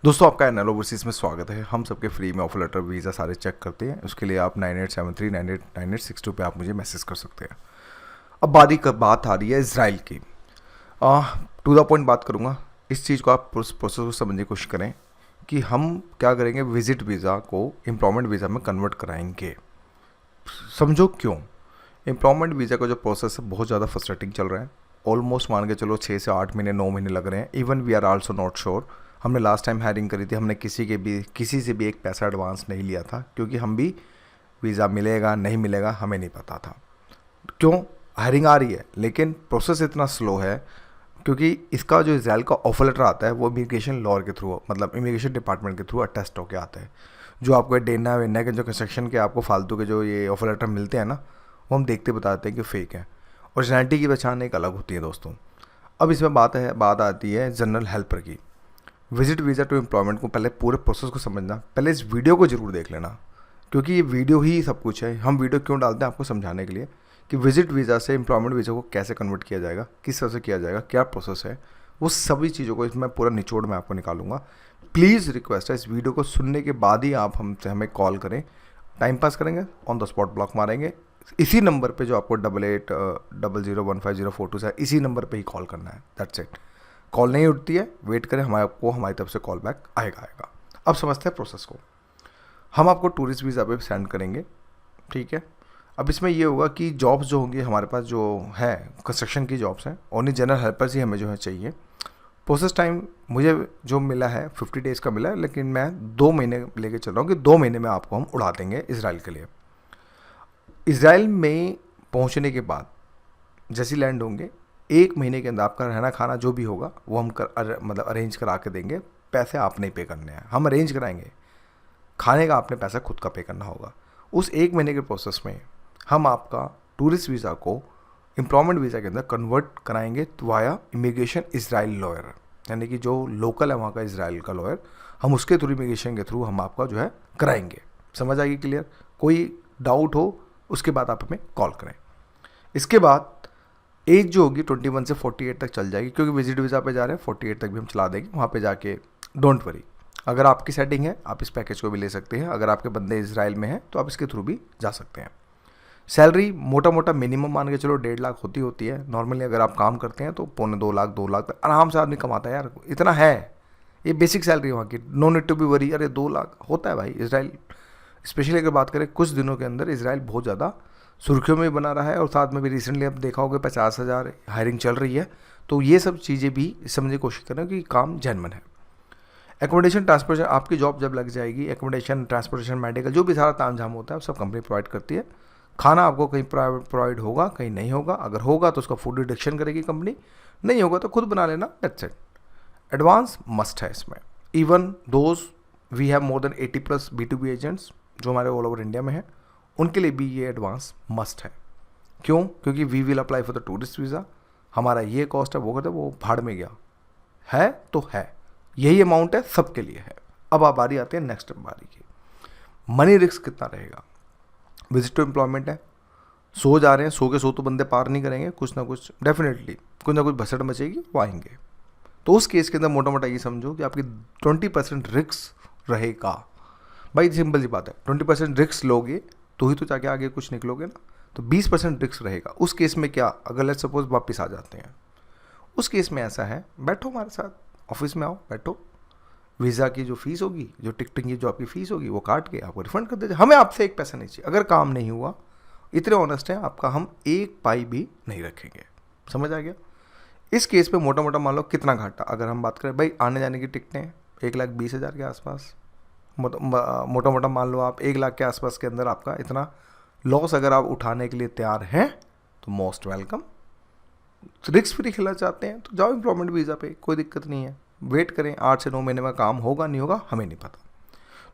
दोस्तों आपका NL overseas में स्वागत है। हम सबके फ्री में ऑफर लेटर वीज़ा सारे चेक करते हैं। उसके लिए आप 9873989862 पे आप मुझे मैसेज कर सकते हैं। अब बात आ रही है इसराइल की। टू द पॉइंट बात करूँगा। इस चीज़ को आप प्रोसेस को समझने की कोशिश करें कि हम क्या करेंगे, विजिट वीज़ा को एम्प्लॉयमेंट वीज़ा में कन्वर्ट कराएंगे। समझो क्यों। एम्प्लॉयमेंट वीज़ा का जो प्रोसेस है बहुत ज़्यादा फ्रस्ट्रेटिंग चल रहा है। ऑलमोस्ट मान के चलो 6 से 8 महीने 9 महीने लग रहे हैं। Even we are also not sure. हमने लास्ट टाइम हायरिंग करी थी, हमने किसी से भी एक पैसा एडवांस नहीं लिया था, क्योंकि हम भी वीज़ा मिलेगा नहीं मिलेगा हमें नहीं पता था। क्यों हायरिंग आ रही है लेकिन प्रोसेस इतना स्लो है, क्योंकि इसका जो इसराइल का ऑफर लेटर आता है वो इमिग्रेशन लॉ के थ्रू, मतलब इमिग्रेशन डिपार्टमेंट के थ्रू अटेस्ट होकर आता है। जो आपको डेना वेना के जो कंस्ट्रक्शन के आपको फालतू के जो ये ऑफर लेटर मिलते हैं ना, वो हम देखते बताते हैं कि फेक है। ओरिजिनलिटी की पहचान एक अलग होती है दोस्तों। अब इसमें बात आती है जनरल हेल्पर की। विजिट वीज़ा टू एम्प्लॉयमेंट को पहले पूरे प्रोसेस को समझना, पहले इस वीडियो को ज़रूर देख लेना, क्योंकि ये वीडियो ही सब कुछ है। हम वीडियो क्यों डालते हैं, आपको समझाने के लिए कि विजिट वीज़ा से एम्प्लॉयमेंट वीज़ा को कैसे कन्वर्ट किया जाएगा, किस तरह से किया जाएगा, क्या प्रोसेस है, वो सभी चीज़ों को इसमें पूरा निचोड़ में आपको निकालूंगा। प्लीज़ रिक्वेस्ट है, इस वीडियो को सुनने के बाद ही आप हमसे हमें कॉल करें। टाइम पास करेंगे, ऑन द स्पॉट ब्लॉक मारेंगे। इसी नंबर पे जो आपको 88001504 है, इसी नंबर पे ही कॉल करना है। That's it. कॉल नहीं उठती है, वेट करें, हमारी तरफ से कॉल बैक आएगा। अब समझते हैं प्रोसेस को। हम आपको टूरिस्ट वीज़ा पे सेंड करेंगे, ठीक है। अब इसमें ये होगा कि जॉब्स जो होंगी हमारे पास जो है कंस्ट्रक्शन की जॉब्स हैं, ओनली जनरल हेल्पर्स ही हमें जो है चाहिए। प्रोसेस टाइम मुझे जो मिला है 50 डेज़ का मिला है, लेकिन मैं 2 महीने लेके चल रहा हूँ कि 2 महीने में आपको हम उड़ा देंगे इसराइल के लिए। इसराइल में पहुँचने के बाद जैसी लैंड होंगे, 1 महीने के अंदर आपका रहना खाना जो भी होगा वो हम मतलब अरेंज करा के देंगे। पैसे आप नहीं पे करने हैं, हम अरेंज कराएंगे। खाने का आपने पैसा खुद का पे करना होगा। उस 1 महीने के प्रोसेस में हम आपका टूरिस्ट वीज़ा को एम्प्लॉयमेंट वीज़ा के अंदर कन्वर्ट कराएंगे वाया इमिग्रेशन इसराइल लॉयर, यानी कि जो लोकल है वहाँ का इसराइल का लॉयर, हम उसके थ्रू इमिग्रेशन के थ्रू हम आपका जो है कराएंगे। समझ आएगी क्लियर। कोई डाउट हो उसके बाद आप हमें कॉल करें। इसके बाद एज जो होगी 21 से 48 तक चल जाएगी, क्योंकि विजिट वीज़ा पे जा रहे हैं, 48 तक भी हम चला देंगे। वहाँ पे जाके डोंट वरी, अगर आपकी सेटिंग है आप इस पैकेज को भी ले सकते हैं। अगर आपके बंदे इसराइल में हैं तो आप इसके थ्रू भी जा सकते हैं। सैलरी मोटा मिनिमम मान के चलो 1.5 लाख होती है नॉर्मली। अगर आप काम करते हैं तो 1.25 लाख 2 लाख तक आराम से आदमी कमाता है यार, इतना है। ये बेसिक सैलरी वहाँ की, no need to be worry. अरे 2 लाख होता है भाई। इसराइल स्पेशली अगर बात करें, कुछ दिनों के अंदर इसराइल बहुत ज़्यादा सुर्खियों में बना रहा है, और साथ में भी रिसेंटली आप देखा होगा 50,000 हायरिंग चल रही है। तो ये सब चीज़ें भी समझने की कोशिश करें कि काम जेन्युइन है। एकोमोडेशन ट्रांसपोर्टेशन, आपकी जॉब जब लग जाएगी, एकोमोडेशन ट्रांसपोर्टेशन मेडिकल जो भी सारा ताम झाम होता है सब कंपनी प्रोवाइड करती है। खाना आपको कहीं प्रोवाइड होगा, कहीं नहीं होगा। अगर होगा तो उसका फूड डिडक्शन करेगी कंपनी, नहीं होगा तो खुद बना लेना। That's it. एडवांस मस्ट है इसमें। Even those we have more than 80+ B2B agents जो हमारे ऑल ओवर इंडिया में है, उनके लिए भी ये एडवांस मस्ट है। क्यों? क्योंकि we will apply for the tourist visa. हमारा ये कॉस्ट है, वो कहते हैं वो भाड़ में गया है तो है, यही अमाउंट है, सबके लिए है। अब आप बारी आते हैं नेक्स्ट बारी की। मनी रिस्क कितना रहेगा। विजिट टू एम्प्लॉयमेंट है, 100 जा रहे हैं, 100 के 100 तो बंदे पार नहीं करेंगे, कुछ ना कुछ डेफिनेटली कुछ ना कुछ भसड़ मचेगी, वो आएंगे। तो उस केस के अंदर मोटा ये समझो कि आपकी 20% रिस्क रहेगा। भाई सिंपल सी बात है, 20% रिस्क लोगे तो ही तो जाके आगे कुछ निकलोगे ना। तो 20% रिस्क रहेगा। उस केस में क्या, अगर लेट्स सपोज वापस आ जाते हैं, उस केस में ऐसा है, बैठो हमारे साथ ऑफिस में आओ, बैठो। वीज़ा की जो फीस होगी, जो टिकटिंग की जो आपकी फ़ीस होगी, वो काट के आपको रिफंड कर दीजिए। हमें आपसे एक पैसा नहीं चाहिए। अगर काम नहीं हुआ, इतने ऑनेस्ट हैं, आपका हम एक पाई भी नहीं रखेंगे। समझ आ गया। इस केस पे मोटा मान लो कितना घाटा, अगर हम बात करें भाई आने जाने की टिकटें 1,20,000 के आसपास, मोटा मान लो आप 1 लाख के आसपास के अंदर आपका इतना लॉस अगर आप उठाने के लिए तैयार हैं तो मोस्ट वेलकम। रिस्क फ्री खेलना चाहते हैं तो जाओ एम्प्लॉयमेंट वीज़ा पे, कोई दिक्कत नहीं है। वेट करें 8 से 9 महीने में काम होगा नहीं होगा हमें नहीं पता।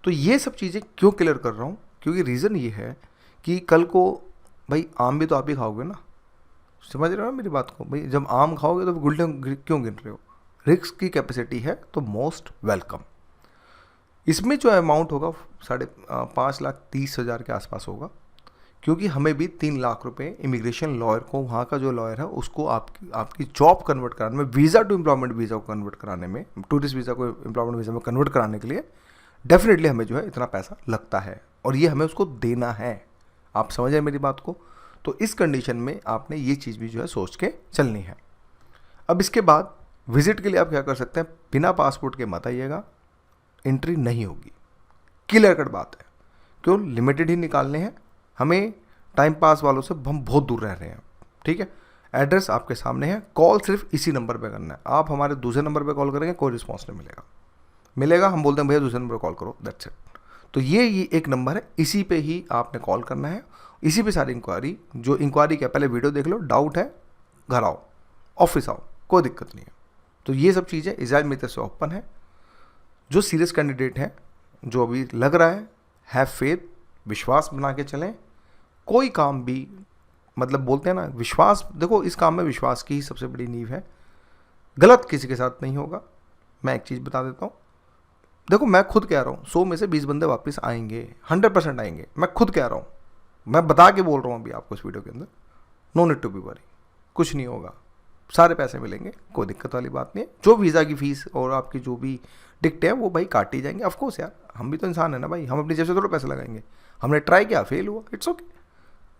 तो ये सब चीज़ें क्यों क्लियर कर रहा हूँ, क्योंकि रीज़न ये है कि कल को भाई आम भी तो आप ही खाओगे ना। समझ रहे हो मेरी बात को। भाई जब आम खाओगे तो गुल्टे क्यों गिन रहे हो। रिस्क की कैपेसिटी है तो मोस्ट वेलकम। इसमें जो अमाउंट होगा 5,30,000 के आसपास होगा, क्योंकि हमें भी 3 लाख रुपए इमिग्रेशन लॉयर को, वहाँ का जो लॉयर है उसको आपकी जॉब कन्वर्ट कराने में, वीज़ा टू एम्प्लॉयमेंट वीज़ा को कन्वर्ट कराने में, टूरिस्ट वीज़ा को एम्प्लॉयमेंट वीज़ा में कन्वर्ट कराने के लिए डेफिनेटली हमें जो है इतना पैसा लगता है और ये हमें उसको देना है। आप समझ रहे मेरी बात को? तो इस कंडीशन में आपने ये चीज़ भी जो है सोच के चलनी है। अब इसके बाद विजिट के लिए आप क्या कर सकते हैं, बिना पासपोर्ट के मत आइएगा, एंट्री नहीं होगी, क्लियर कट बात है। क्यों? लिमिटेड ही निकालने हैं, हमें टाइम पास वालों से हम बहुत दूर रह रहे हैं, ठीक है। एड्रेस आपके सामने है, कॉल सिर्फ इसी नंबर पे करना है। आप हमारे दूसरे नंबर पे कॉल करेंगे कोई रिस्पॉन्स नहीं मिलेगा, हम बोलते हैं भैया दूसरे नंबर पर कॉल करो, दैट्स इट। तो ये एक नंबर है, इसी पे ही आपने कॉल करना है, इसी पे सारी इंक्वायरी, जो इंक्वायरी क्या, पहले वीडियो देख लो, डाउट है घर आओ, ऑफिस आओ, कोई दिक्कत नहीं है। तो ये सब चीज़ें इज़राइल मेरी तरफ से ओपन है। जो सीरियस कैंडिडेट हैं, जो अभी लग रहा है, हैव फेथ, विश्वास बना के चलें। कोई काम भी, मतलब बोलते हैं ना विश्वास, देखो इस काम में विश्वास की ही सबसे बड़ी नींव है। गलत किसी के साथ नहीं होगा। मैं एक चीज़ बता देता हूँ, देखो मैं खुद कह रहा हूँ 100 में से 20 बंदे वापस आएंगे, 100% आएंगे, मैं खुद कह रहा हूँ, मैं बता के बोल रहा हूँ अभी आपको इस वीडियो के अंदर। No need to be worry, कुछ नहीं होगा, सारे पैसे मिलेंगे, कोई दिक्कत वाली बात नहीं है। जो वीज़ा की फ़ीस और आपकी जो भी टिकट है वो भाई काटी जाएंगे, ऑफकोर्स यार, हम भी तो इंसान है ना भाई, हम अपनी जेब से थोड़ा पैसे लगाएंगे। हमने ट्राई किया, फेल हुआ, इट्स ओके।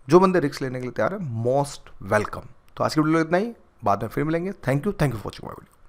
जो बंदे रिस्क लेने के लिए तैयार है, मोस्ट वेलकम। तो आज की वीडियो इतना ही, बाद में फिर मिलेंगे। Thank you for watching my video.